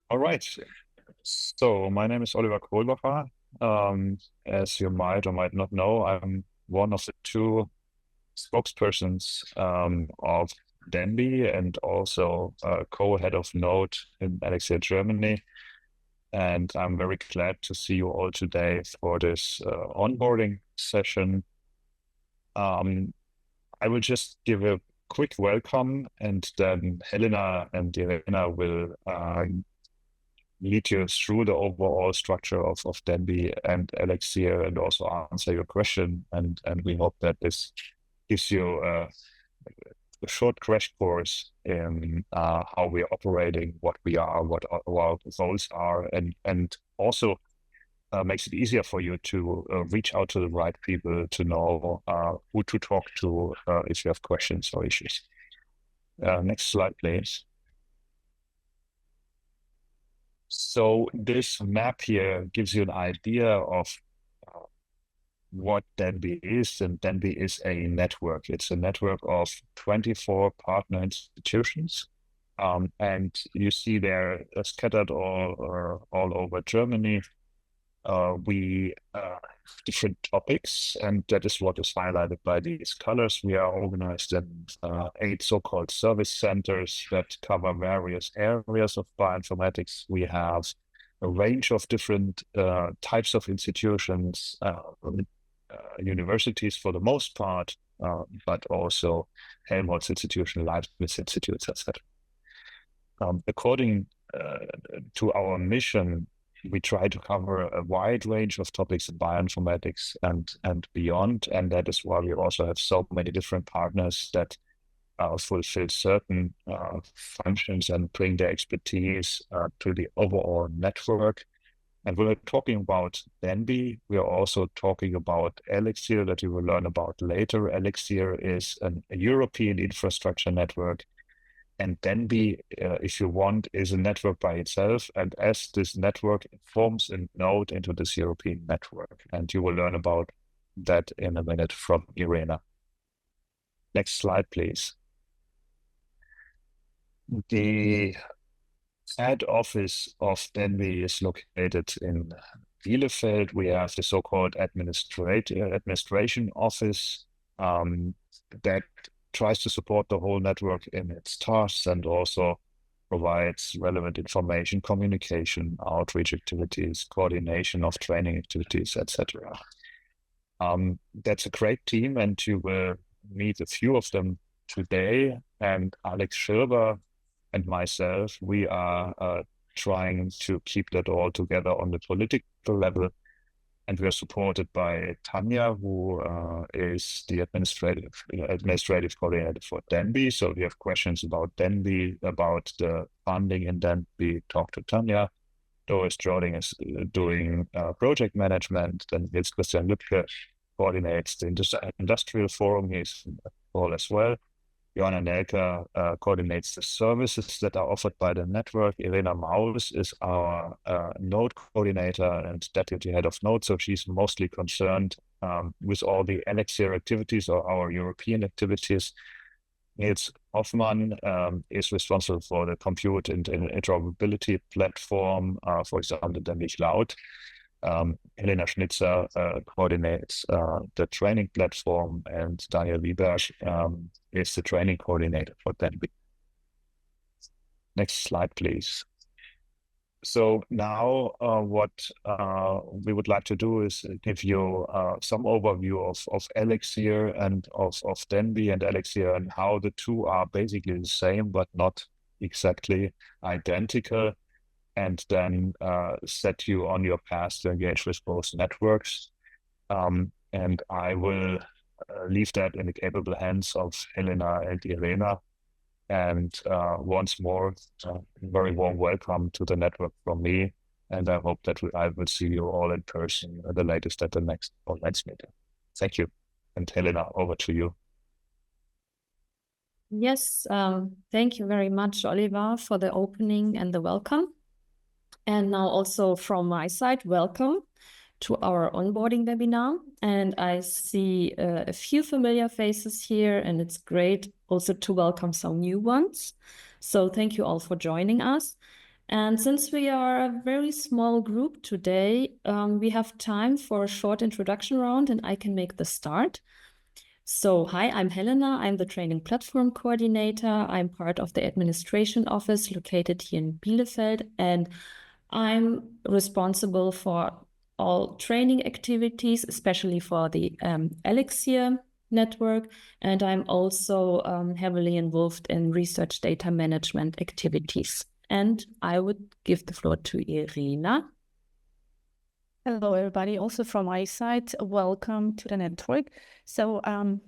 All right. So my name is Oliver Kohlbacher. As you might or might not know, I'm one of the two spokespersons of de.NBI and also co-head of Node in ELIXIR Germany. And I'm very glad to see you all today for this onboarding session. I will just give a quick welcome, and then Helena and Irena will lead you through the overall structure of de.NBI and ELIXIR and also answer your question. And we hope that this gives you a short crash course in how we're operating, what we are, what our goals are, and also makes it easier for you to reach out to the right people to know who to talk to if you have questions or issues. Next slide, please. So this map here gives you an idea of what de.NBI is, and de.NBI is a network. It's a network of 24 partner institutions, and you see they're scattered all over Germany. We have different topics, and that is what is highlighted by these colors. We are organized in 8 so-called service centers that cover various areas of bioinformatics. We have a range of different types of institutions, universities for the most part, but also Helmholtz Institution, Leibniz Institutes, etc. According to our mission, we try to cover a wide range of topics in bioinformatics and beyond, and that is why we also have so many different partners that fulfill certain functions and bring their expertise to the overall network. And when we're talking about de.NBI, we are also talking about ELIXIR that you will learn about later. ELIXIR is a European infrastructure network, and de.NBI, if you want, is a network by itself. And as this network forms a node into this European network, and you will learn about that in a minute from Irena. Next slide, please. The head office of de.NBI is located in Bielefeld. We have the so-called administration office that tries to support the whole network in its tasks and also provides relevant information, communication, outreach activities, coordination of training activities, etc. That's a great team, and you will meet a few of them today. And Alex Schirber and myself, we are trying to keep that all together on the political level. And we are supported by Tanya, who is the administrative coordinator for de.NBI. So if you have questions about de.NBI, about the funding in de.NBI, talk to Tanya. Doris Jording is doing project management. Then Nils Christian Lübke coordinates the industrial forum. He's all as well. Joanna Nelka coordinates the services that are offered by the network. Irena Maus is our node coordinator and deputy head of node. So she's mostly concerned with all the ELIXIR activities or our European activities. Nils Hoffmann is responsible for the compute and interoperability platform, for example, the de.NBI Cloud. Helena Schnitzer coordinates the training platform, and Daniel Wieberg is the training coordinator for de.NBI. Next slide, please. So now what we would like to do is give you some overview of ELIXIR and of de.NBI and ELIXIR, and how the two are basically the same but not exactly identical, and then set you on your path to engage with both networks. And I will leave that in the capable hands of Helena and Irena. And once more, very warm welcome to the network from me. And I hope that I will see you all in person at the latest at the next online meeting. Thank you. And Helena, over to you. Yes, thank you very much, Oliver, for the opening and the welcome. And now also from my side, welcome to our onboarding webinar. And I see a few familiar faces here, and it's great also to welcome some new ones. So thank you all for joining us. And since we are a very small group today, we have time for a short introduction round, and I can make the start. So, hi, I'm Helena. I'm the training platform coordinator. I'm part of the administration office located here in Bielefeld, and I'm responsible for all training activities, especially for the ELIXIR network. And I'm also heavily involved in research data management activities. And I would give the floor to Irina. Hello, everybody. Also from my side, welcome to the network. So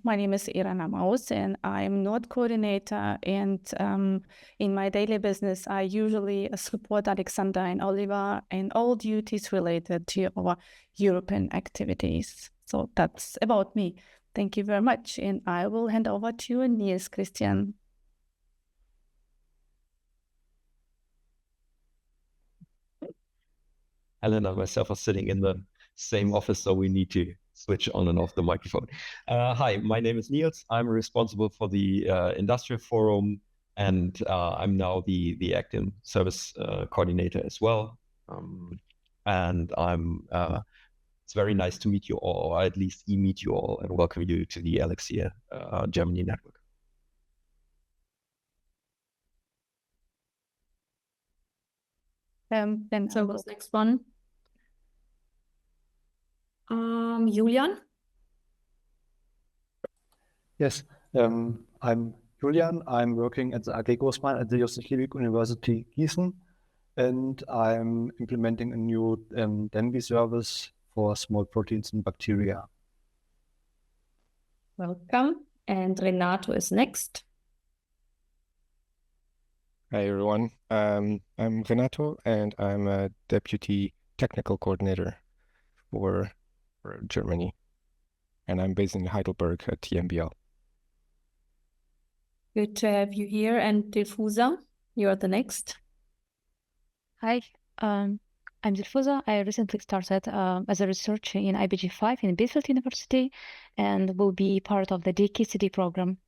my name is Irina Maus, and I'm node coordinator. And in my daily business, I usually support Alexander and Oliver in all duties related to our European activities. So that's about me. Thank you very much. And I will hand over to Niels Christian. Alan and myself are sitting in the same office, so we need to switch on and off the microphone. Hi, my name is Niels. I'm responsible for the Industrial Forum, and I'm now the acting service coordinator as well. And it's very nice to meet you all, or at least meet you all, and welcome you to the ELIXIR Germany network. Then so what's next one? Julian? Yes, I'm Julian. I'm working at the AG Großmann at the Joseph Liebig University Gießen, and I'm implementing a new de.NBI service for small proteins and bacteria. Welcome. And Renato is next. Hi, everyone. I'm Renato, and I'm a deputy technical coordinator for Germany. And I'm based in Heidelberg at de.NBI. Good to have you here. And Dilfuza, you're the next. Hi, I'm Dilfuza. I recently started as a researcher in IBG5 in Bielefeld University and will be part of the DKCD program.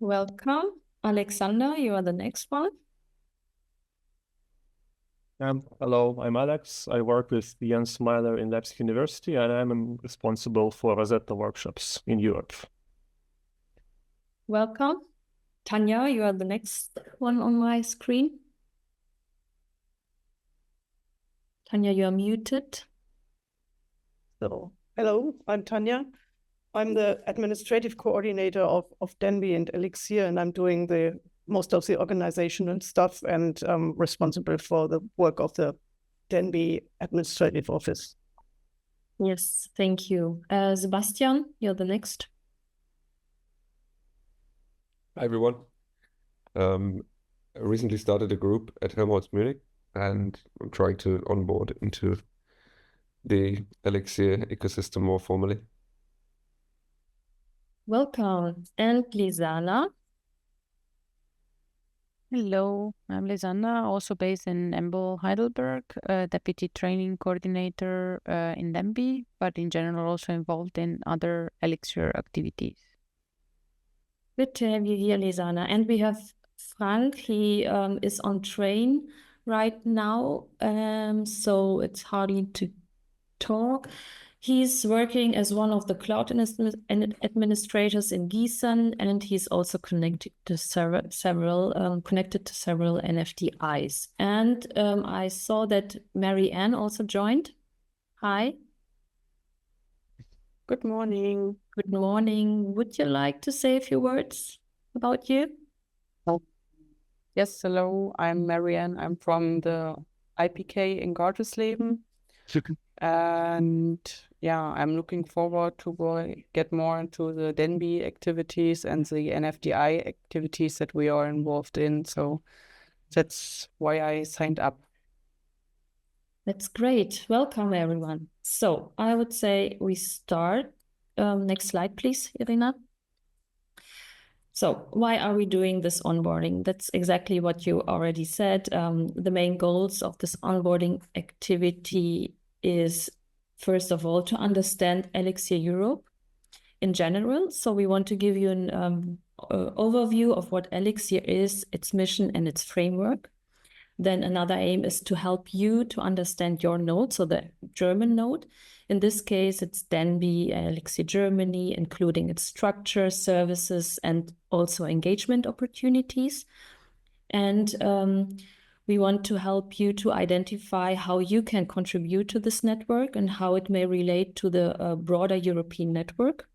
Welcome. Alexander, you are the next one. Hello, I'm Alex. I work with Jens Smiler in Leipzig University, and I'm responsible for Rosetta workshops in Europe. Welcome. Tanya, you are the next one on my screen. Tanya, you are muted. So, hello, I'm Tanya. I'm the administrative coordinator of de.NBI and ELIXIR, and I'm doing most of the organizational stuff and responsible for the work of the de.NBI administrative office. Yes, thank you. Sebastian, you're the next. Hi, everyone. I recently started a group at Helmholtz Munich, and I'm trying to onboard into the ELIXIR ecosystem more formally. Welcome. And Lisana. Hello, I'm Lisanna, also based in EMBO Heidelberg, deputy training coordinator in de.NBI, but in general also involved in other ELIXIR activities. Good to have you here, Lisanna. And we have Frank. He is on train right now, so it's hardly to talk. He's working as one of the cloud administrators in Gießen, and he's also connected to several NFTIs. And I saw that Mary-Ann also joined. Hi. Good morning. Good morning. Would you like to say a few words about you? Yes, hello. I'm Mary-Ann. I'm from the IPK in Gartesleben. And yeah, I'm looking forward to get more into the de.NBI activities and the NFTI activities that we are involved in. So that's why I signed up. That's great. Welcome, everyone. So I would say we start. Next slide, please, Irina. So why are we doing this onboarding? That's exactly what you already said. The main goals of this onboarding activity is, first of all, to understand ELIXIR Europe in general. So we want to give you an overview of what ELIXIR is, its mission and its framework. Then another aim is to help you to understand your node, so the German node. In this case, it's de.NBI, ELIXIR Germany, including its structure, services, and also engagement opportunities. And we want to help you to identify how you can contribute to this network and how it may relate to the broader European network,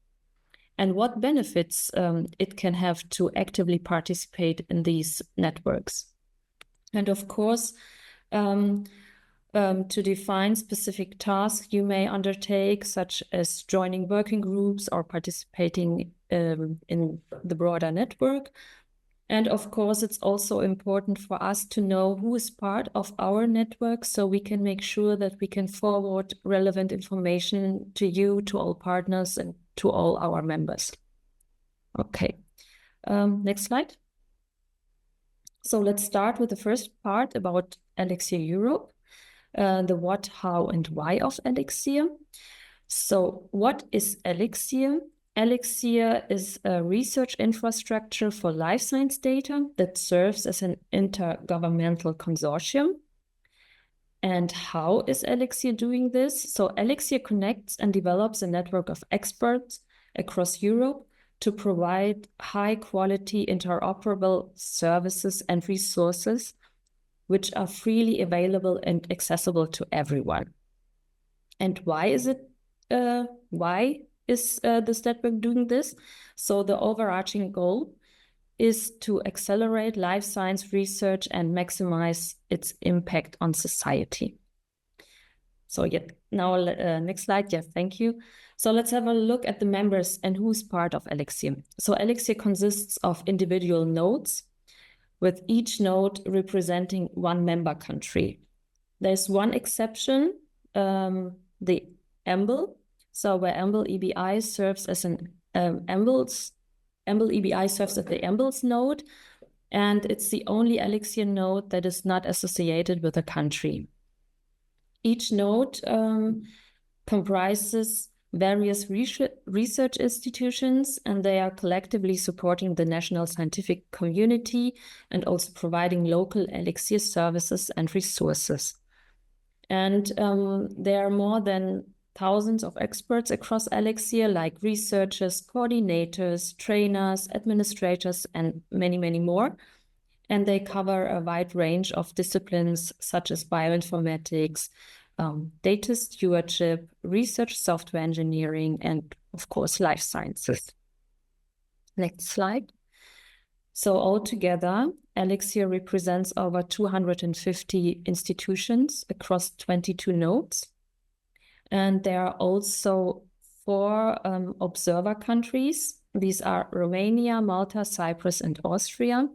and what benefits it can have to actively participate in these networks. And of course, to define specific tasks you may undertake, such as joining working groups or participating in the broader network. And of course, it's also important for us to know who is part of our network, so we can make sure that we can forward relevant information to you, to all partners, and to all our members. Okay, next slide. So let's start with the first part about ELIXIR Europe, the what, how, and why of ELIXIR. So what is ELIXIR? ELIXIR is a research infrastructure for life science data that serves as an intergovernmental consortium. And how is ELIXIR doing this? So ELIXIR connects and develops a network of experts across Europe to provide high-quality interoperable services and resources which are freely available and accessible to everyone. And why is this network doing this? So the overarching goal is to accelerate life science research and maximize its impact on society. So now next slide. Yeah, thank you. So let's have a look at the members and who's part of ELIXIR. So ELIXIR consists of individual nodes, with each node representing one member country. There's one exception, the EMBL. So where EMBL EBI serves as an EMBL EBI serves as the EMBL's node, and it's the only ELIXIR node that is not associated with a country. Each node comprises various research institutions, and they are collectively supporting the national scientific community and also providing local ELIXIR services and resources. And there are more than thousands of experts across ELIXIR, like researchers, coordinators, trainers, administrators, and many, many more. And they cover a wide range of disciplines such as bioinformatics, data stewardship, research software engineering, and of course, life sciences. Next slide. So altogether, ELIXIR represents over 250 institutions across 22 nodes. And there are also 4 observer countries. These are Romania, Malta, Cyprus, and Austria.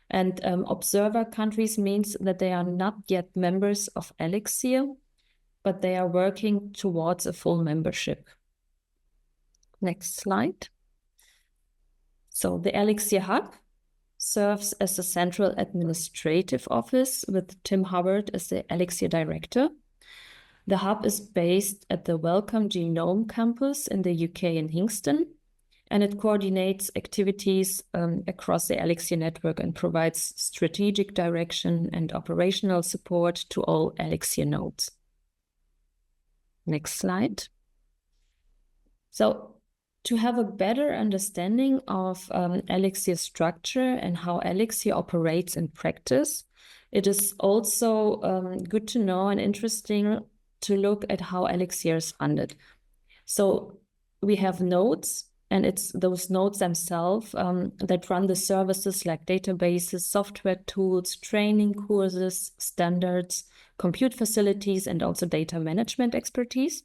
And observer countries means that they are not yet members of ELIXIR, but they are working towards a full membership. Next slide. So the ELIXIR Hub serves as a central administrative office with Tim Hubbard as the ELIXIR director. The hub is based at the Wellcome Genome campus in the UK in Hingston, and it coordinates activities across the ELIXIR network and provides strategic direction and operational support to all ELIXIR nodes. Next slide. So to have a better understanding of ELIXIR structure and how ELIXIR operates in practice, it is also good to know and interesting to look at how ELIXIR is funded. So we have nodes, and it's those nodes themselves that run the services like databases, software tools, training courses, standards, compute facilities, and also data management expertise.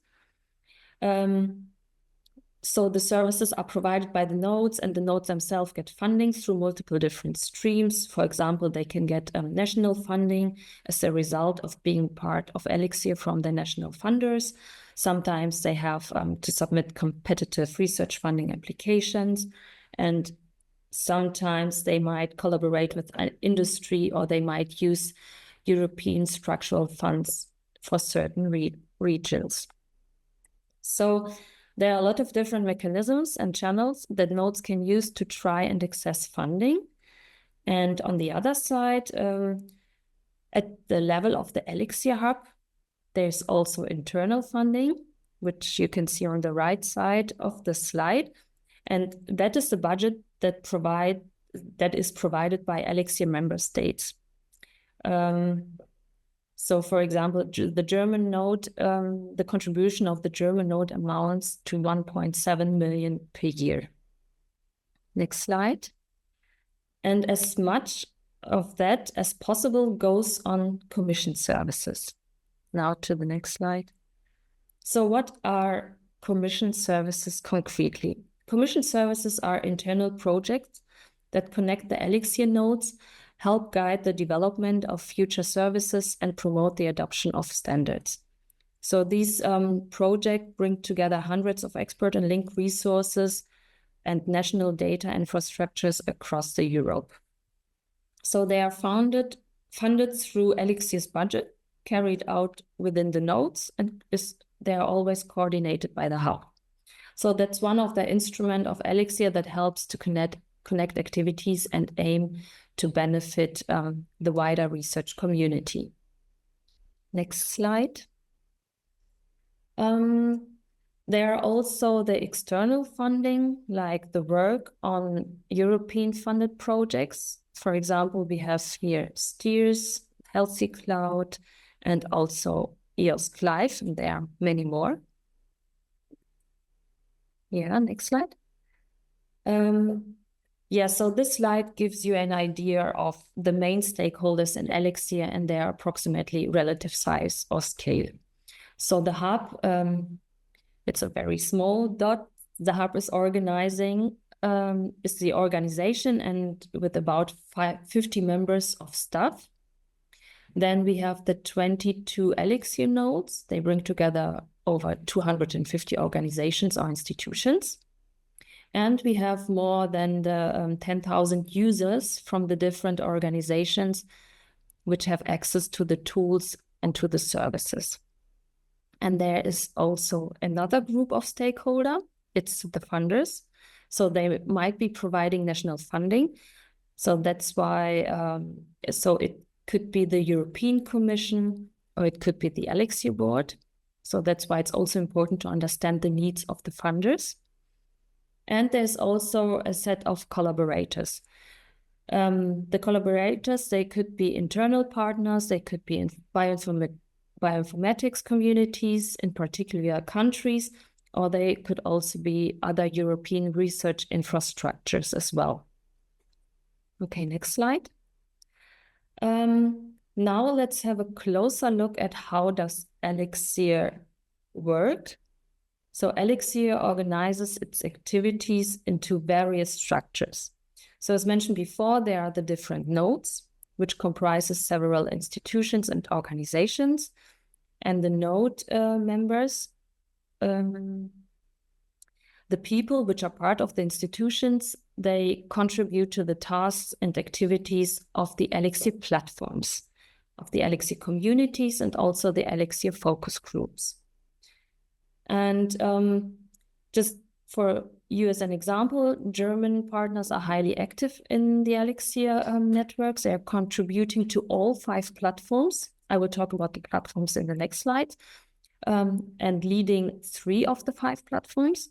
So the services are provided by the nodes, and the nodes themselves get funding through multiple different streams. For example, they can get national funding as a result of being part of ELIXIR from the national funders. Sometimes they have to submit competitive research funding applications. And sometimes they might collaborate with an industry, or they might use European structural funds for certain regions. So there are a lot of different mechanisms and channels that nodes can use to try and access funding. And on the other side, at the level of the ELIXIR Hub, there's also internal funding, which you can see on the right side of the slide. And that is the budget that is provided by ELIXIR member states. So for example, the German node, the contribution of the German node amounts to 1.7 million per year. Next slide. And as much of that as possible goes on commission services. Now to the next slide. So what are commission services concretely? Commission services are internal projects that connect the ELIXIR nodes, help guide the development of future services, and promote the adoption of standards. So these projects bring together hundreds of expert and link resources and national data infrastructures across Europe. So they are funded through ELIXIR's budget, carried out within the nodes, and they are always coordinated by the hub. So that's one of the instruments of ELIXIR that helps to connect activities and aim to benefit the wider research community. Next slide. There are also the external funding, like the work on European funded projects. For example, we have here STEERS, Healthy Cloud, and also EOS Clive, and there are many more. Yeah, next slide. Yeah, so this slide gives you an idea of the main stakeholders in ELIXIR and their approximately relative size or scale. So the hub, it's a very small dot. The hub is the organization, and with about 50 members of staff. Then we have the 22 ELIXIR nodes. They bring together over 250 organizations or institutions. And we have more than the 10,000 users from the different organizations which have access to the tools and to the services. And there is also another group of stakeholders. It's the funders. So they might be providing national funding. So that's why, so it could be the European Commission, or it could be the ELIXIR board. So that's why it's also important to understand the needs of the funders. And there's also a set of collaborators. The collaborators, they could be internal partners, they could be in bioinformatics communities, in particular countries, or they could also be other European research infrastructures as well. Okay, next slide. Now let's have a closer look at how does ELIXIR work. So ELIXIR organizes its activities into various structures. So as mentioned before, there are the different nodes, which comprises several institutions and organizations. And the node members, the people which are part of the institutions, they contribute to the tasks and activities of the ELIXIR platforms, of the ELIXIR communities, and also the ELIXIR focus groups. And just for you as an example, German partners are highly active in the ELIXIR networks. They are contributing to all 5 platforms. I will talk about the platforms in the next slide, and leading 3 of the 5 platforms.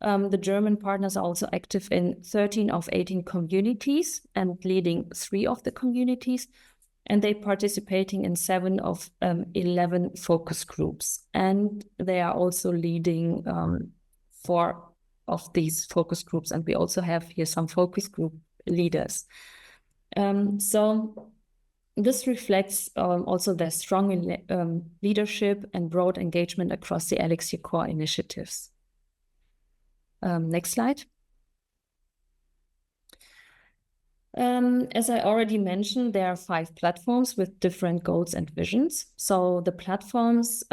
The German partners are also active in 13 of 18 communities and leading 3 of the communities. And they're participating in 7 of 11 focus groups. And they are also leading 4 of these focus groups. And we also have here some focus group leaders. So this reflects also their strong leadership and broad engagement across the ELIXIR core initiatives. Next slide. As I already mentioned, there are 5 platforms with different goals and visions. So the platforms,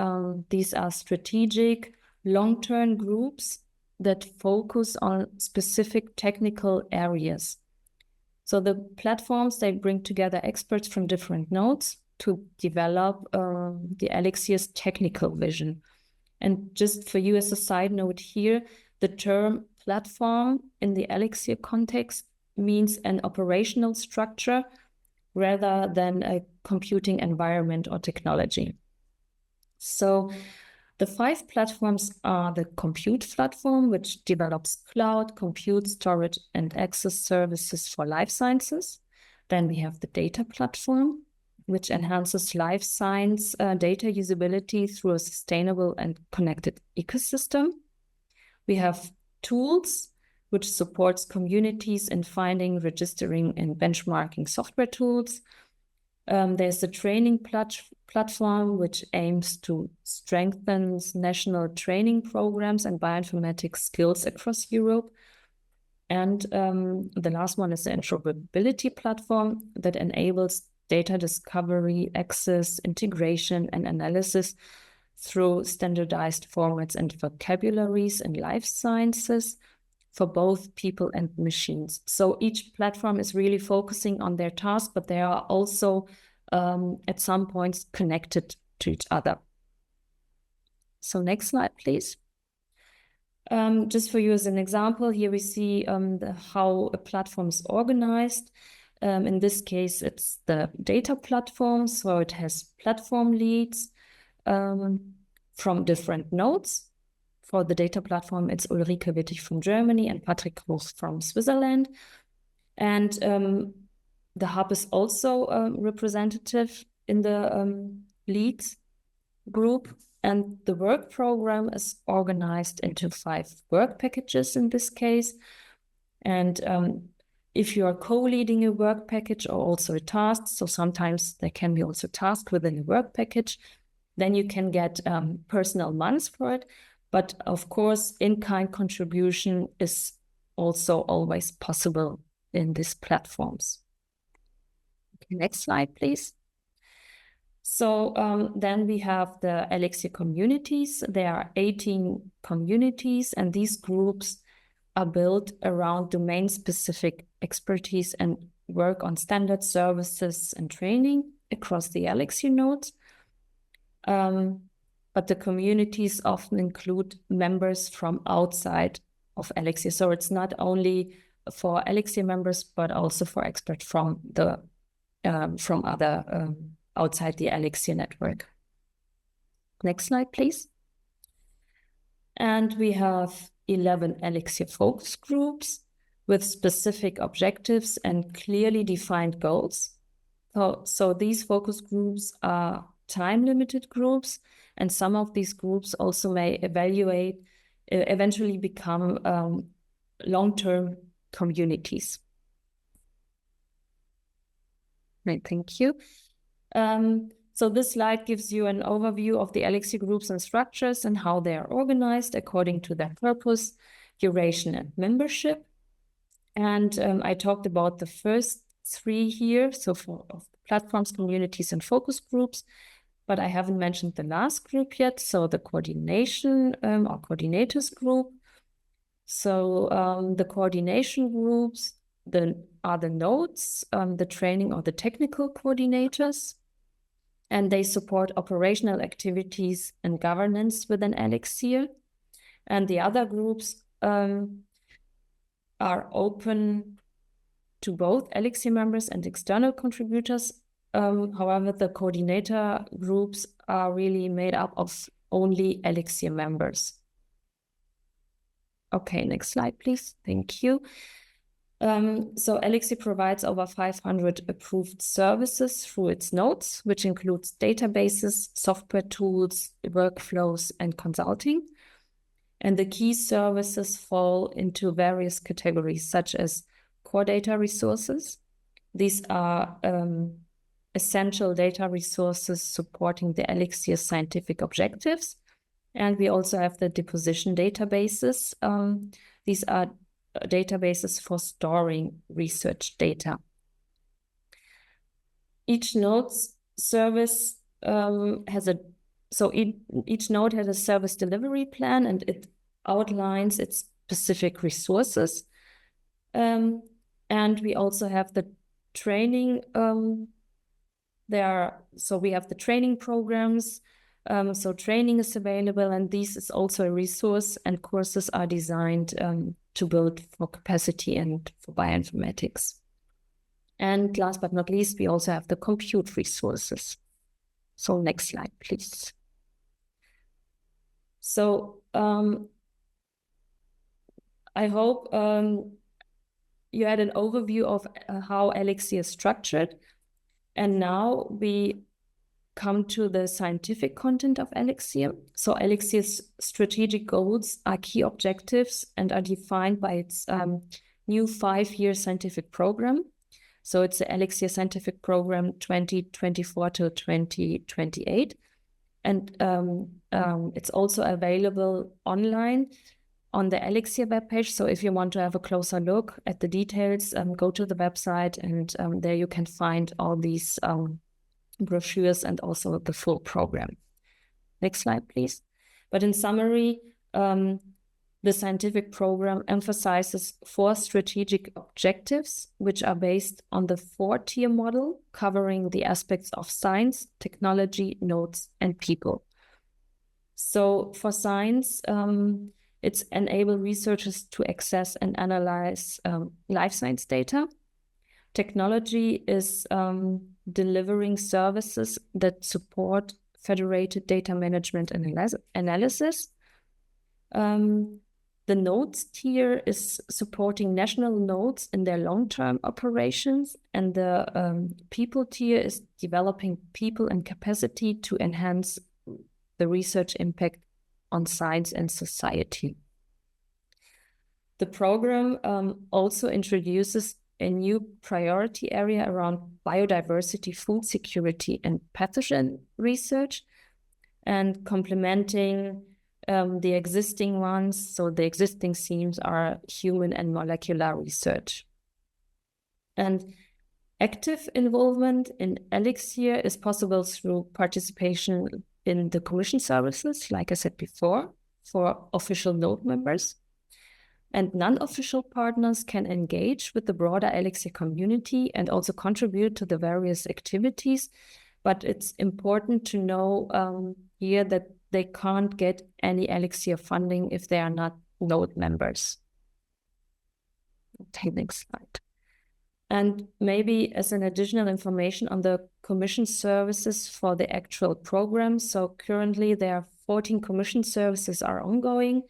these are strategic, long-term groups that focus on specific technical areas. So the platforms, they bring together experts from different nodes to develop the ELIXIR's technical vision. And just for you as a side note here, the term platform in the ELIXIR context means an operational structure rather than a computing environment or technology. So the 5 platforms are the compute platform, which develops cloud, compute, storage, and access services for life sciences. Then we have the data platform, which enhances life science data usability through a sustainable and connected ecosystem. We have tools, which supports communities in finding, registering, and benchmarking software tools. There's the training platform, which aims to strengthen national training programs and bioinformatics skills across Europe. And the last one is the interoperability platform that enables data discovery, access, integration, and analysis through standardized formats and vocabularies in life sciences for both people and machines. So each platform is really focusing on their task, but they are also at some points connected to each other. So next slide, please. Just for you as an example, here we see how a platform is organized. In this case, it's the data platform, so it has platform leads from different nodes. For the data platform, it's Ulrike Wittig from Germany and Patrick Ruch from Switzerland. And the hub is also representative in the leads group. And the work program is organized into 5 work packages in this case. And if you are co-leading a work package or also a task, so sometimes there can be also tasks within a work package, then you can get personal months for it. But of course, in-kind contribution is also always possible in these platforms. Okay, next slide, please. So then we have the ELIXIR communities. There are 18 communities, and these groups are built around domain-specific expertise and work on standard services and training across the ELIXIR nodes. But the communities often include members from outside of ELIXIR. So it's not only for ELIXIR members, but also for experts from the from other outside the ELIXIR network. Next slide, please. And we have 11 ELIXIR focus groups with specific objectives and clearly defined goals. So these focus groups are time-limited groups, and some of these groups also may eventually become long-term communities. Right, thank you. So this slide gives you an overview of the ELIXIR groups and structures and how they are organized according to their purpose, duration, and membership. And I talked about the first 3 here, so for platforms, communities, and focus groups, but I haven't mentioned the last group yet, so the coordination or coordinators group. So the coordination groups are the nodes, the training or the technical coordinators, and they support operational activities and governance within ELIXIR. And the other groups are open to both ELIXIR members and external contributors. However, the coordinator groups are really made up of only ELIXIR members. Okay, next slide, please. Thank you. So ELIXIR provides over 500 approved services through its nodes, which includes databases, software tools, workflows, and consulting. And the key services fall into various categories, such as core data resources. These are essential data resources supporting the ELIXIR scientific objectives. And we also have the deposition databases. These are databases for storing research data. Each node's service each node has a service delivery plan, and it outlines its specific resources. And we also have the training so we have the training programs. So training is available, and this is also a resource, and courses are designed to build for capacity and for bioinformatics. And last but not least, we also have the compute resources. So next slide, please. So I hope you had an overview of how ELIXIR is structured. And now we come to the scientific content of ELIXIR. So ELIXIR's strategic goals are key objectives and are defined by its new 5-year scientific program. So it's the ELIXIR Scientific Program 2024 to 2028. And it's also available online on the ELIXIR webpage. So if you want to have a closer look at the details, go to the website, and there you can find all these brochures and also the full program. Next slide, please. But in summary, the scientific program emphasizes 4 strategic objectives, which are based on the 4-tier model, covering the aspects of science, technology, nodes, and people. So for science, it's enable researchers to access and analyze life science data. Technology is delivering services that support federated data management and analysis. The nodes tier is supporting national nodes in their long-term operations, and the people tier is developing people and capacity to enhance the research impact on science and society. The program also introduces a new priority area around biodiversity, food security, and pathogen research, and complementing the existing ones. So the existing themes are human and molecular research. And active involvement in ELIXIR is possible through participation in the commission services, like I said before, for official node members. And non-official partners can engage with the broader ELIXIR community and also contribute to the various activities. But it's important to know here that they can't get any ELIXIR funding if they are not node members. Okay, next slide. And maybe as an additional information on the commission services for the actual program. So currently there are 14 commission services are ongoing.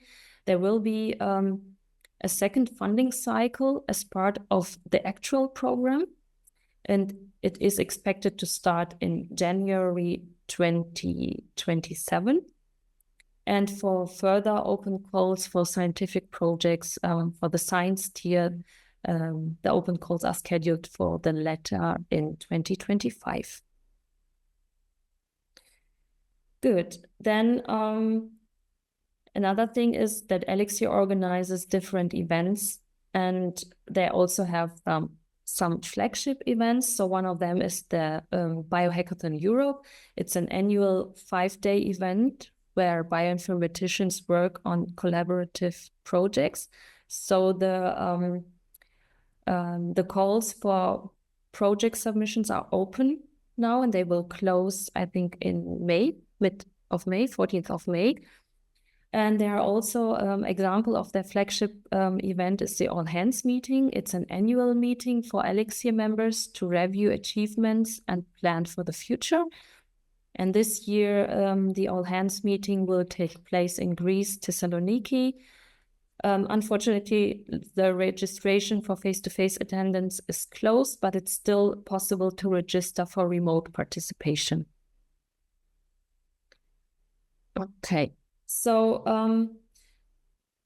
There will be a second funding cycle as part of the actual program, and it is expected to start in January 2027. And for further open calls for scientific projects for the science tier, the open calls are scheduled for the latter in 2025. Good. Then another thing is that ELIXIR organizes different events, and they also have some flagship events. So one of them is the Biohackathon Europe. It's an annual 5-day event where bioinformaticians work on collaborative projects. So the calls for project submissions are open now, and they will close, I think, in May, mid of May, 14th of May. And there are also example of their flagship event is the All Hands meeting. It's an annual meeting for ELIXIR members to review achievements and plan for the future. And this year, the All Hands meeting will take place in Greece, Thessaloniki. Unfortunately, the registration for face-to-face attendance is closed, but it's still possible to register for remote participation. Okay. So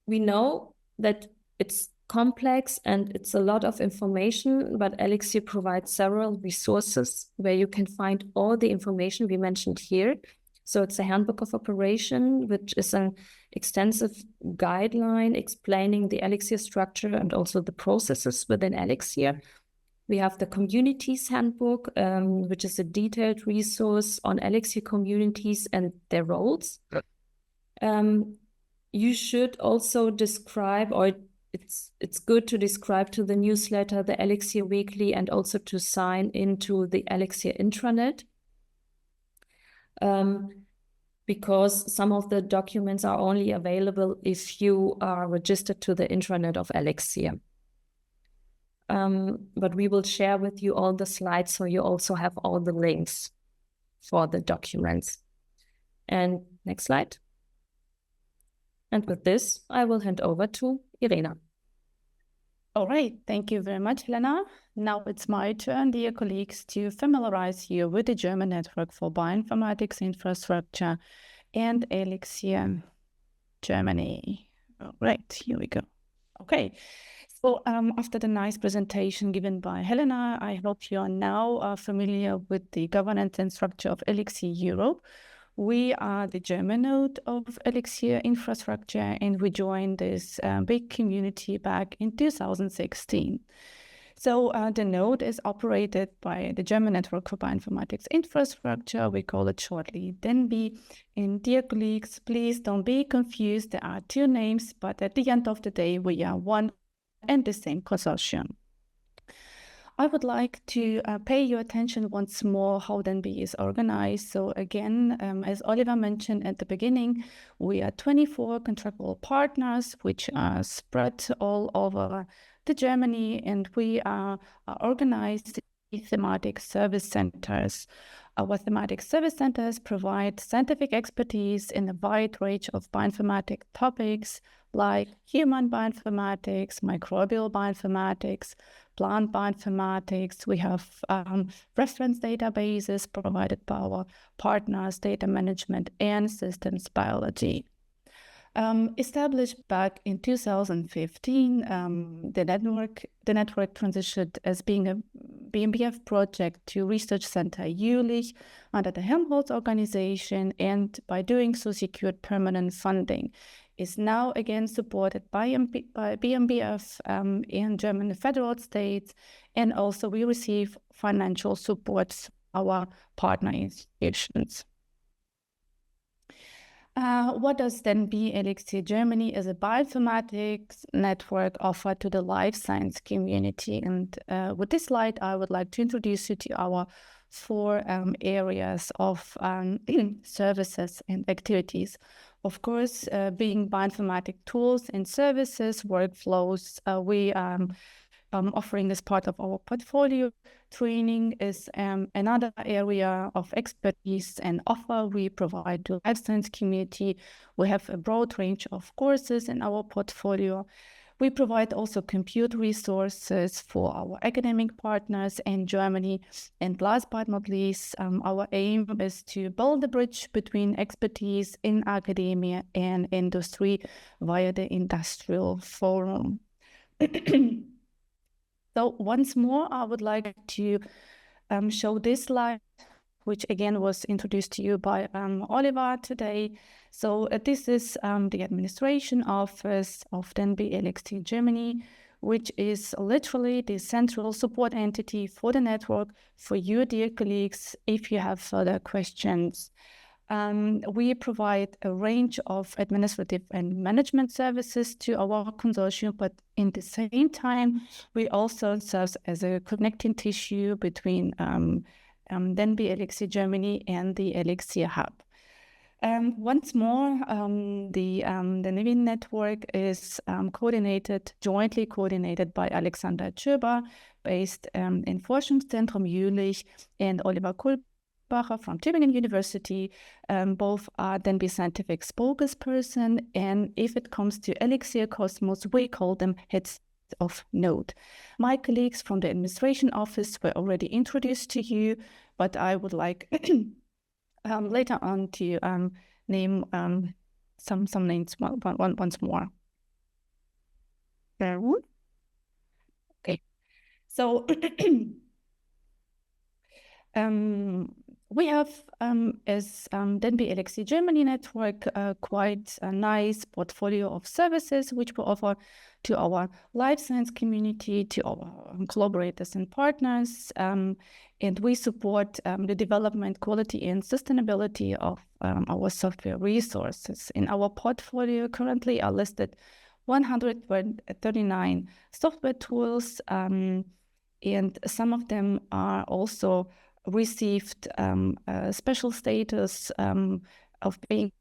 we know that it's complex and it's a lot of information, but ELIXIR provides several resources where you can find all the information we mentioned here. So it's a handbook of operation, which is an extensive guideline explaining the ELIXIR structure and also the processes within ELIXIR. We have the communities handbook, which is a detailed resource on ELIXIR communities and their roles. you should also describe, or it's good to describe to the newsletter, the ELIXIR Weekly, and also to sign into the ELIXIR intranet. Because some of the documents are only available if you are registered to the intranet of ELIXIR. But we will share with you all the slides, so you also have all the links for the documents. And next slide. And with this, I will hand over to Irena. All right, thank you very much, Helena. Now it's my turn, dear colleagues, to familiarize you with the German network for bioinformatics infrastructure and ELIXIR Germany. All right, here we go. Okay, so after the nice presentation given by Helena, I hope you are now familiar with the governance and structure of ELIXIR Europe. We are the German node of ELIXIR Infrastructure, and we joined this big community back in 2016. So the node is operated by the German Network for Bioinformatics Infrastructure. We call it shortly de.NBI. And dear colleagues, please don't be confused. There are two names, but at the end of the day, we are one and the same consortium. I would like to pay your attention once more how de.NBI is organized. So again, as Oliver mentioned at the beginning, we are 24 contractual partners, which are spread all over the Germany, and we are organized in thematic service centers. Our thematic service centers provide scientific expertise in a wide range of bioinformatic topics like human bioinformatics, microbial bioinformatics, plant bioinformatics. We have reference databases provided by our partners, data management, and systems biology. Established back in 2015, the network transitioned as being a BMBF project to Research Center Jülich under the Helmholtz organization, and by doing so secured permanent funding. Is now again supported by BMBF in German federal states, and also we receive financial support from our partner institutions. What does de.NBI ELIXIR Germany as a bioinformatics network offer to the life science community? And with this slide, I would like to introduce you to our four areas of services and activities. Of course, being bioinformatic tools and services, workflows, we offering as part of our portfolio. Training is another area of expertise and offer we provide to the life science community. We have a broad range of courses in our portfolio. We provide also compute resources for our academic partners in Germany. And last but not least, our aim is to build a bridge between expertise in academia and industry via the Industrial Forum. So once more, I would like to show this slide, which again was introduced to you by Oliver today. So this is the administration office of de.NBI ELIXIR Germany, which is literally the central support entity for the network for you, dear colleagues, if you have further questions. We provide a range of administrative and management services to our consortium, but in the same time, we also serve as a connecting tissue between de.NBI ELIXIR Germany and the ELIXIR Hub. Once more, the de.NBI network is jointly coordinated by Alexander Tschöber, based in Forschungszentrum Jülich, and Oliver Kulbacher from Tübingen University. Both are de.NBI scientific spokesperson, and if it comes to ELIXIR Cosmos, we call them heads of node. My colleagues from the administration office were already introduced to you, but I would like later on to name some names once more. Okay, so we have, as de.NBI ELIXIR Germany network, quite a nice portfolio of services which we offer to our life science community, to our collaborators and partners, and we support the development, quality, and sustainability of our software resources. In our portfolio currently are listed 139 software tools, and some of them are also received a special status of being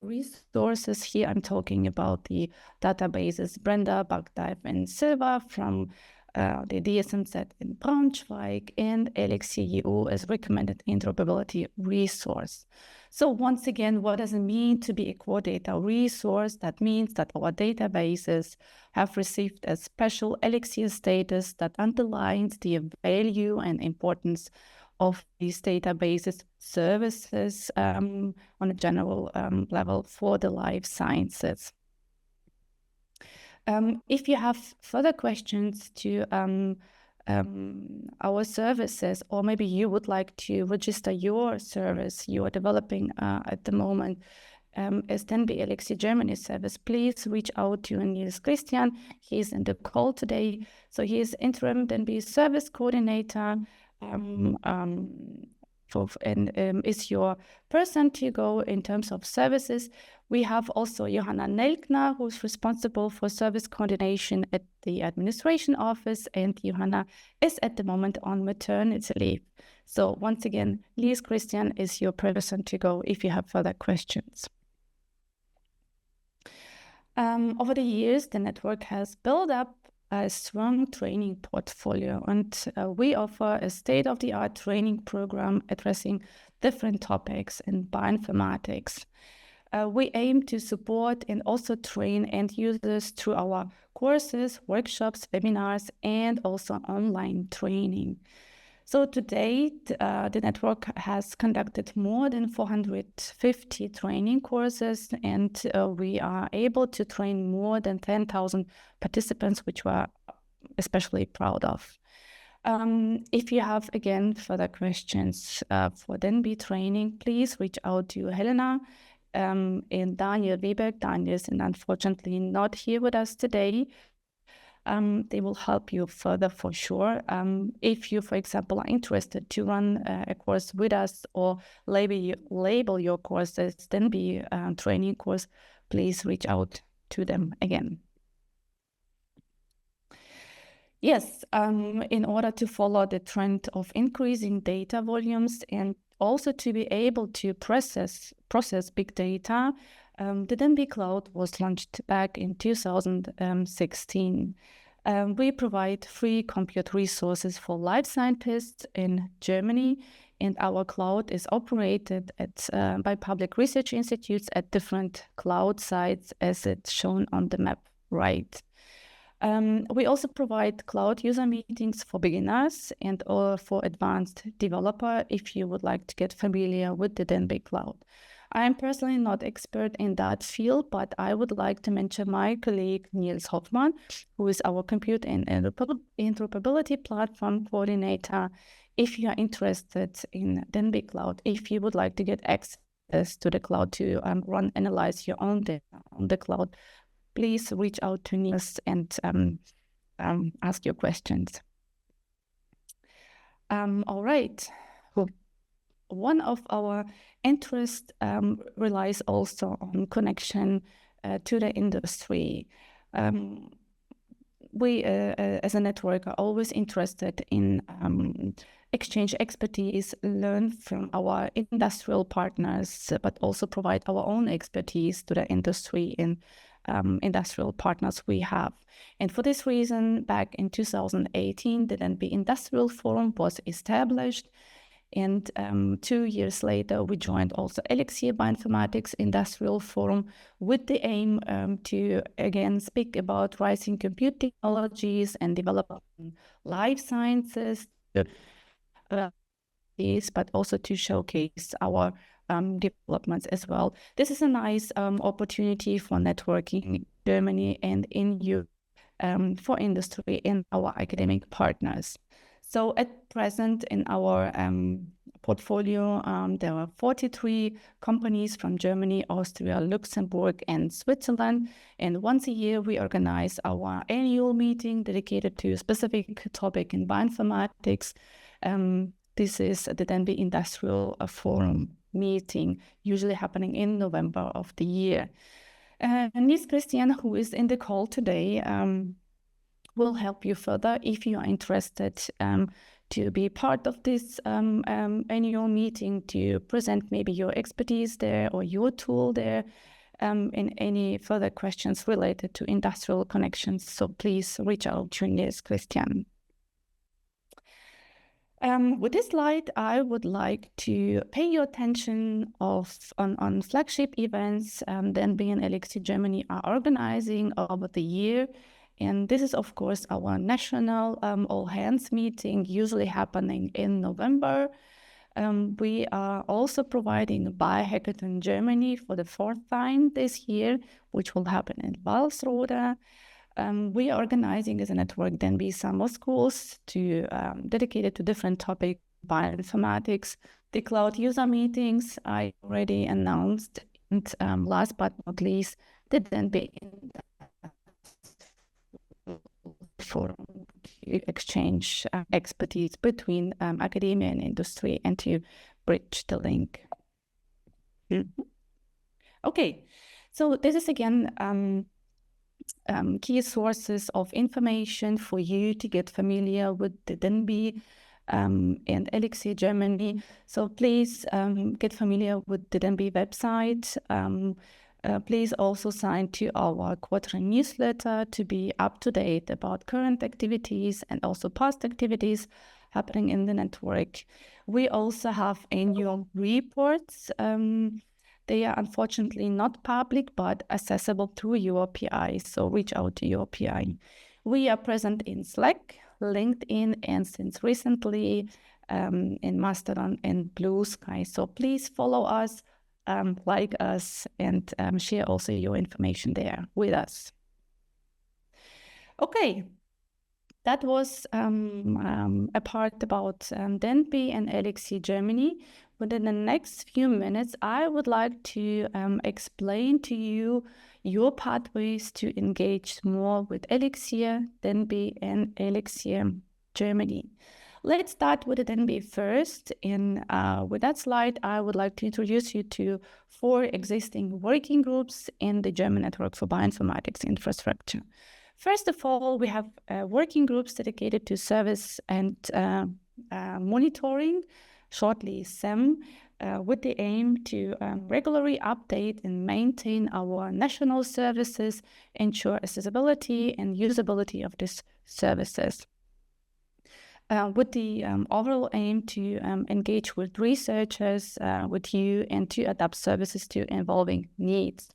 resources. Here I'm talking about the databases Brenda, Bagdive, and Silva from the DSMZ in Braunschweig, and ELIXIR EU as recommended interoperability resource. So once again, what does it mean to be a core data resource? That means that our databases have received a special ELIXIR status that underlines the value and importance of these databases services on a general level for the life sciences. If you have further questions to our services, or maybe you would like to register your service you are developing at the moment as de.NBI ELIXIR Germany service, please reach out to Niels Christian. He's in the call today. So he is interim de.NBI service coordinator and is your person to go in terms of services. We have also Johanna Nelkner, who's responsible for service coordination at the administration office, and Johanna is at the moment on maternity leave. So once again, Niels Christian is your person to go if you have further questions. Over the years, the network has built up a strong training portfolio, and we offer a state-of-the-art training program addressing different topics in bioinformatics. We aim to support and also train end users through our courses, workshops, webinars, and also online training. So to date, the network has conducted more than 450 training courses, and we are able to train more than 10,000 participants, which we're especially proud of. If you have, again, further questions for de.NBI training, please reach out to Helena and Daniel Weber. Daniel is unfortunately not here with us today. They will help you further for sure. If you, for example, are interested to run a course with us or label your course as de.NBI training course, please reach out to them again. Yes, in order to follow the trend of increasing data volumes and also to be able to process big data, the de.NBI Cloud was launched back in 2016. We provide free compute resources for life scientists in Germany, and our cloud is operated by public research institutes at different cloud sites, as it's shown on the map right. We also provide cloud user meetings for beginners and or for advanced developer if you would like to get familiar with the de.NBI Cloud. I am personally not expert in that field, but I would like to mention my colleague Niels Hoffmann, who is our compute and interoperability platform coordinator. If you are interested in de.NBI Cloud, if you would like to get access to the cloud to analyze your own data on the cloud, please reach out to Niels and ask your questions. All right. One of our interests relies also on connection to the industry. We, as a network, are always interested in exchange expertise, learn from our industrial partners, but also provide our own expertise to the industry and industrial partners we have. And for this reason, back in 2018, the de.NBI Industrial Forum was established. And 2 years later, we joined also ELIXIR Bioinformatics Industrial Forum with the aim to, again, speak about rising compute technologies and developing life sciences, but also to showcase our developments as well. This is a nice opportunity for networking in Germany and in Europe for industry and our academic partners. So at present in our portfolio. There are 43 companies from Germany, Austria, Luxembourg, and Switzerland. And once a year, we organize our annual meeting dedicated to a specific topic in bioinformatics. This is the de.NBI Industrial Forum meeting, usually happening in November of the year. Nils Christian, who is in the call today, will help you further if you are interested to be part of this annual meeting, to present maybe your expertise there or your tool there, in any further questions related to industrial connections. So please reach out to Nils Christian. With this slide, I would like to pay your attention on flagship events de.NBI and ELIXIR Germany are organizing over the year. And this is, of course, our national all-hands meeting, usually happening in November. We are also providing a Biohackathon Germany for the 4th time this year, which will happen in Walsrode. We are organizing as a network de.NBI summer schools dedicated to different topics, bioinformatics, the cloud user meetings I already announced, and last but not least, the de.NBI forum to exchange expertise between academia and industry and to bridge the link. Okay, so this is again key sources of information for you to get familiar with the de.NBI and ELIXIR Germany. So please get familiar with the de.NBI website. Please also sign to our quarterly newsletter to be up to date about current activities and also past activities happening in the network. We also have annual reports. They are unfortunately not public, but accessible through URPI, so reach out to URPI. We are present in Slack, LinkedIn, and since recently in Mastodon and Blue Sky. So please follow us, like us, and share also your information there with us. Okay, that was a part about de.NBI and ELIXIR Germany. Within the next few minutes, I would like to explain to you your pathways to engage more with ELIXIR, de.NBI, and ELIXIR Germany. Let's start with the de.NBI first. And with that slide, I would like to introduce you to 4 existing working groups in the German Network for Bioinformatics Infrastructure. First of all, we have working groups dedicated to service and monitoring, shortly SEM, with the aim to regularly update and maintain our national services, ensure accessibility and usability of these services. With the overall aim to engage with researchers, with you, and to adapt services to evolving needs.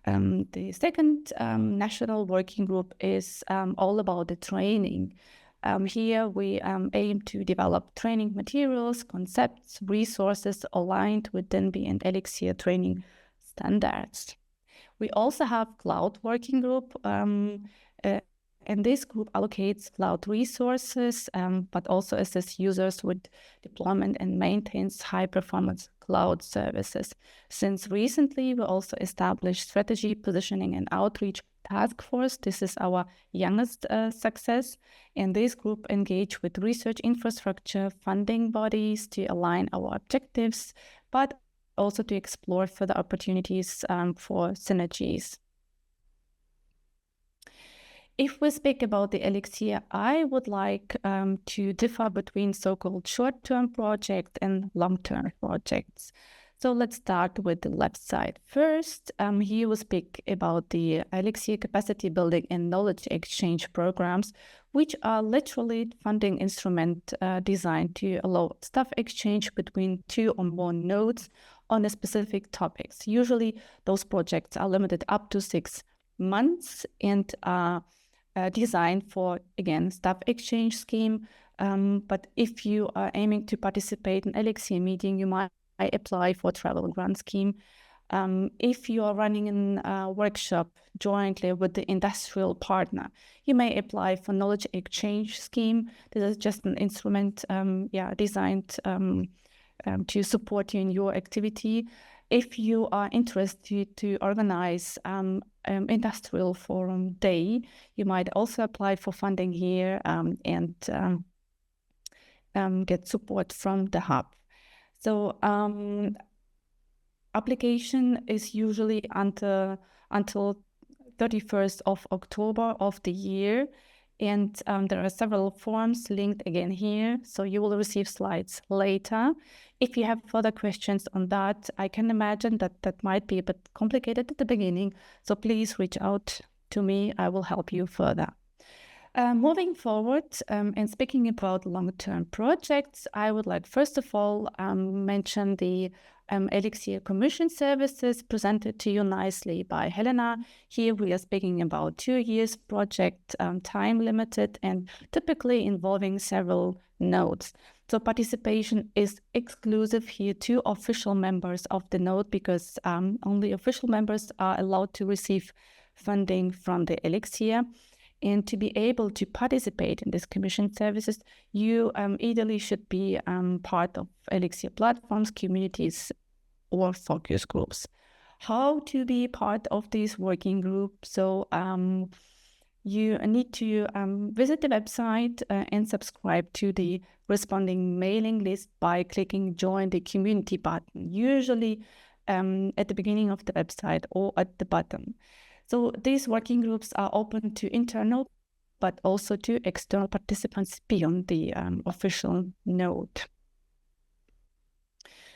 The second national working group is all about the training. Here we aim to develop training materials, concepts, resources aligned with de.NBI and ELIXIR training standards. We also have cloud working group, and this group allocates cloud resources, but also assists users with deployment and maintains high-performance cloud services. Since recently, we also established strategy, positioning, and outreach task force. This is our youngest success, and this group engage with research infrastructure funding bodies to align our objectives, but also to explore further opportunities for synergies. If we speak about the ELIXIR, I would like to differ between so-called short-term projects and long-term projects. So let's start with the left side. First, here we speak about the ELIXIR capacity building and knowledge exchange programs, which are literally funding instrument designed to allow staff exchange between 2 or more nodes on a specific topics. Usually, those projects are limited up to 6 months and are designed for, again, staff exchange scheme. But if you are aiming to participate in ELIXIR meeting, you might apply for travel grant scheme. If you are running a workshop jointly with the industrial partner, you may apply for knowledge exchange scheme. This is just an instrument designed to support you in your activity. If you are interested to organize Industrial Forum Day, you might also apply for funding here and get support from the hub. So application is usually until 31st of October of the year. And there are several forms linked again here. So you will receive slides later. If you have further questions on that, I can imagine that that might be a bit complicated at the beginning. So please reach out to me. I will help you further. Moving forward and speaking about long-term projects, I would like first of all mention the ELIXIR Commission Services presented to you nicely by Helena. Here we are speaking about 2 years project, time limited and typically involving several nodes. So participation is exclusive here to official members of the node because only official members are allowed to receive funding from the ELIXIR. And to be able to participate in this commission services, you ideally should be part of ELIXIR platforms, communities, or focus groups. How to be part of this working group? So you need to visit the website and subscribe to the responding mailing list by clicking Join the Community button, usually at the beginning of the website or at the bottom. So these working groups are open to internal, but also to external participants beyond the official node.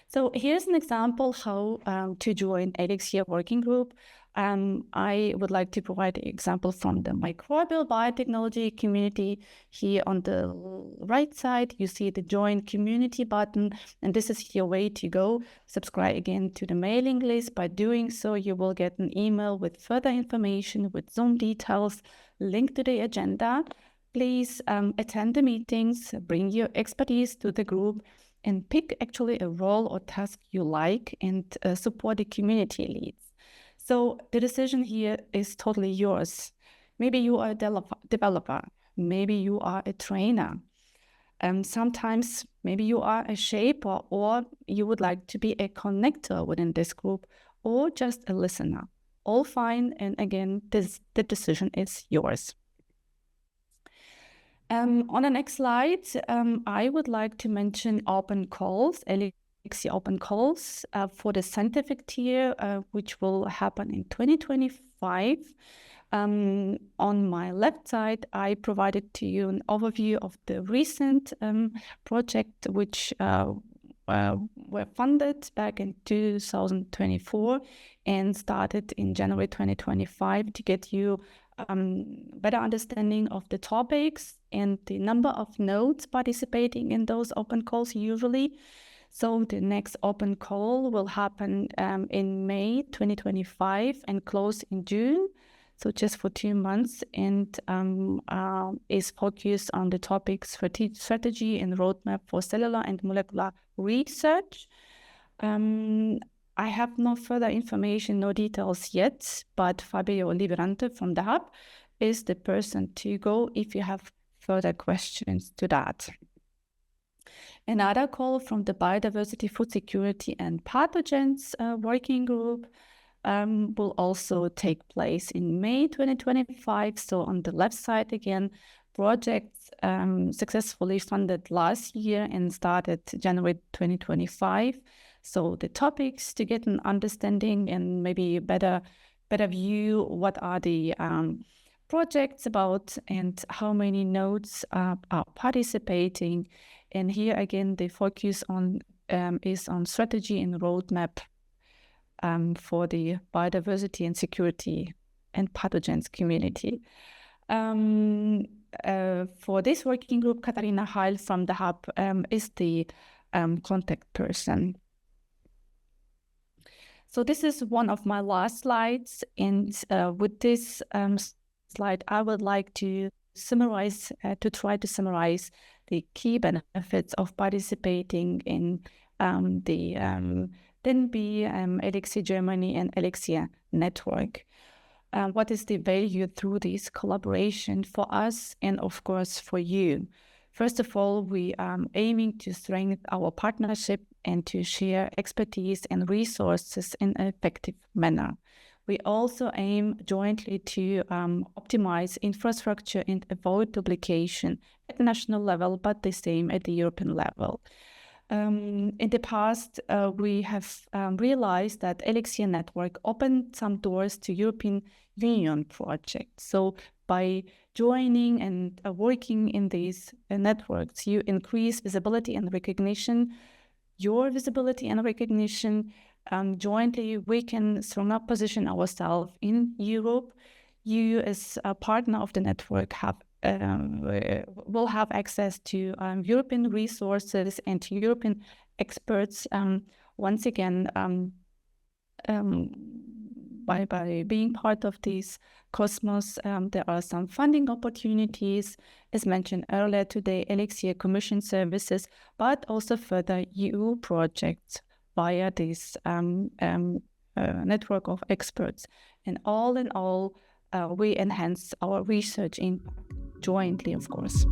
So here's an example how to join ELIXIR working group. I would like to provide an example from the microbial biotechnology community. Here on the right side, you see the Join Community button, and this is your way to go. Subscribe again to the mailing list. By doing so, you will get an email with further information, with Zoom details, link to the agenda. Please attend the meetings, bring your expertise to the group, and pick actually a role or task you like and support the community leads. So the decision here is totally yours. Maybe you are a developer, maybe you are a trainer. Sometimes maybe you are a shaper, or you would like to be a connector within this group, or just a listener. All fine, and again, the decision is yours. On the next slide, I would like to mention open calls, ELIXIR open calls for the scientific tier, which will happen in 2025. On my left side, I provided to you an overview of the recent project which were funded back in 2024 and started in January 2025 to get you better understanding of the topics and the number of nodes participating in those open calls usually. So the next open call will happen in May 2025 and close in June. So just for 2 months, and is focused on the topics strategy and roadmap for cellular and molecular research. I have no further information, no details yet, but Fabio Liberante from the Hub is the person to go if you have further questions to that. Another call from the Biodiversity, Food Security and Pathogens Working Group will also take place in May 2025. So on the left side again, projects successfully funded last year and started January 2025. So the topics to get an understanding and maybe better view what are the projects about and how many nodes are participating. And here again, the focus on is on strategy and roadmap for the biodiversity and security and pathogens community. For this working group, Katharina Heil from the Hub is the contact person. So this is one of my last slides, and with this slide, I would like to summarize, try to summarize the key benefits of participating in the de.NBI, ELIXIR Germany, and ELIXIR network. What is the value through this collaboration for us and, of course, for you? First of all, we are aiming to strengthen our partnership and to share expertise and resources in an effective manner. We also aim jointly to optimize infrastructure and avoid duplication at the national level, but the same at the European level. In the past, we have realized that ELIXIR network opened some doors to European Union projects. So by joining and working in these networks, you increase visibility and recognition. Your visibility and recognition, jointly, we can stronger position ourselves in Europe. You, as a partner of the network, will have access to European resources and to European experts. Once again, by being part of these Cosmos, there are some funding opportunities, as mentioned earlier today, ELIXIR Commission services, but also further EU projects via this network of experts. And all in all, we enhance our research jointly, of course.